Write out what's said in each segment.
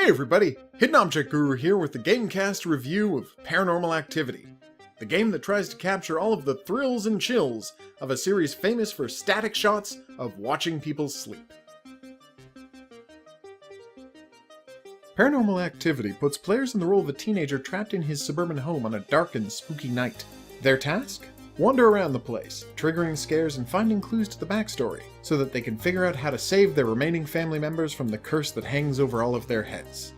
everybody, Hidden Object Guru here with the Gamecast review of Paranormal Activity, the game that tries to capture all of the thrills and chills of a series famous for static shots of watching people sleep. Paranormal Activity puts players in the role of a teenager trapped in his suburban home on a dark and spooky night. Their task? Wander around the place, triggering scares and finding clues to the backstory, so that they can figure out how to save their remaining family members from the curse that hangs over all of their heads.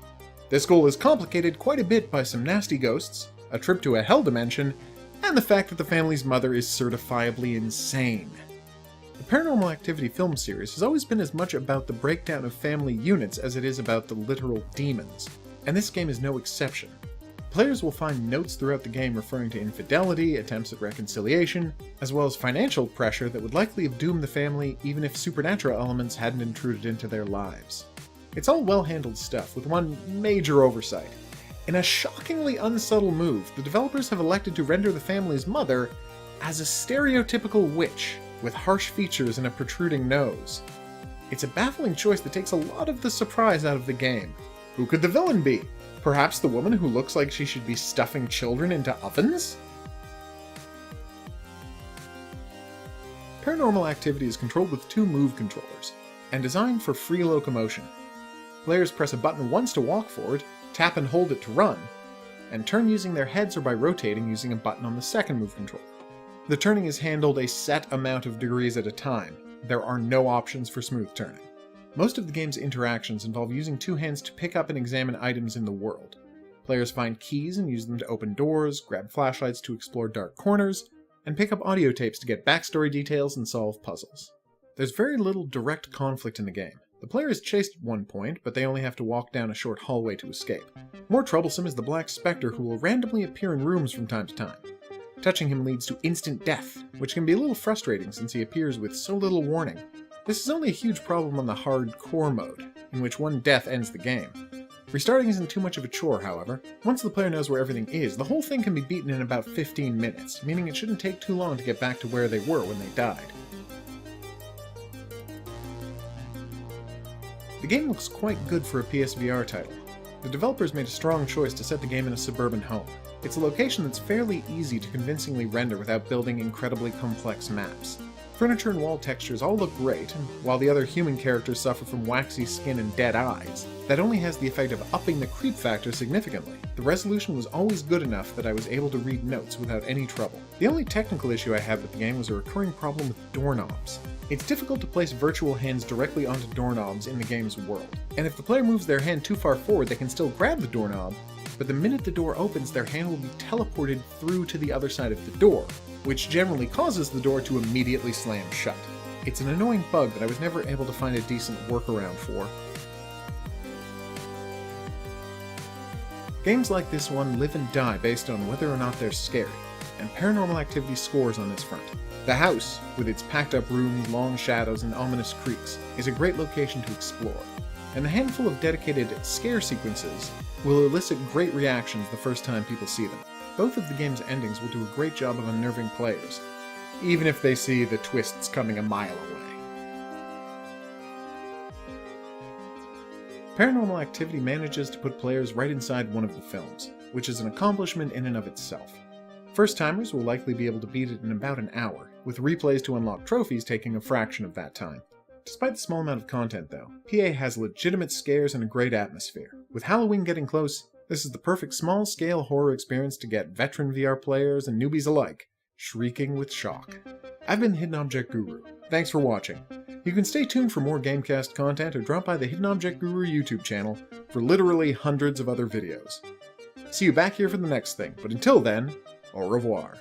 This goal is complicated quite a bit by some nasty ghosts, a trip to a hell dimension, and the fact that the family's mother is certifiably insane. The Paranormal Activity film series has always been as much about the breakdown of family units as it is about the literal demons, and this game is no exception. Players will find notes throughout the game referring to infidelity, attempts at reconciliation, as well as financial pressure that would likely have doomed the family even if supernatural elements hadn't intruded into their lives. It's all well-handled stuff, with one major oversight. In a shockingly unsubtle move, the developers have elected to render the family's mother as a stereotypical witch, with harsh features and a protruding nose. It's a baffling choice that takes a lot of the surprise out of the game. Who could the villain be? Perhaps the woman who looks like she should be stuffing children into ovens? Paranormal Activity is controlled with two move controllers, and designed for free locomotion. Players press a button once to walk forward, tap and hold it to run, and turn using their heads or by rotating using a button on the second move controller. The turning is handled a set amount of degrees at a time. There are no options for smooth turning. Most of the game's interactions involve using two hands to pick up and examine items in the world. Players find keys and use them to open doors, grab flashlights to explore dark corners, and pick up audio tapes to get backstory details and solve puzzles. There's very little direct conflict in the game. The player is chased at one point, but they only have to walk down a short hallway to escape. More troublesome is the Black Spectre, who will randomly appear in rooms from time to time. Touching him leads to instant death, which can be a little frustrating since he appears with so little warning. This is only a huge problem on the hardcore mode, in which one death ends the game. Restarting isn't too much of a chore, however. Once the player knows where everything is, the whole thing can be beaten in about 15 minutes, meaning it shouldn't take too long to get back to where they were when they died. The game looks quite good for a PSVR title. The developers made a strong choice to set the game in a suburban home. It's a location that's fairly easy to convincingly render without building incredibly complex maps. Furniture and wall textures all look great, and while the other human characters suffer from waxy skin and dead eyes, that only has the effect of upping the creep factor significantly. The resolution was always good enough that I was able to read notes without any trouble. The only technical issue I had with the game was a recurring problem with doorknobs. It's difficult to place virtual hands directly onto doorknobs in the game's world, and if the player moves their hand too far forward they can still grab the doorknob, but the minute the door opens their hand will be teleported through to the other side of the door, which generally causes the door to immediately slam shut. It's an annoying bug that I was never able to find a decent workaround for. Games like this one live and die based on whether or not they're scary, and Paranormal Activity scores on this front. The house, with its packed up rooms, long shadows, and ominous creaks, is a great location to explore, and the handful of dedicated scare sequences will elicit great reactions the first time people see them. Both of the game's endings will do a great job of unnerving players, even if they see the twists coming a mile away. Paranormal Activity manages to put players right inside one of the films, which is an accomplishment in and of itself. First-timers will likely be able to beat it in about an hour, with replays to unlock trophies taking a fraction of that time. Despite the small amount of content though, PA has legitimate scares and a great atmosphere. With Halloween getting close, this is the perfect small-scale horror experience to get veteran VR players and newbies alike shrieking with shock. I've been the Hidden Object Guru. Thanks for watching. You can stay tuned for more Gamecast content or drop by the Hidden Object Guru YouTube channel for literally hundreds of other videos. See you back here for the next thing, but until then, au revoir.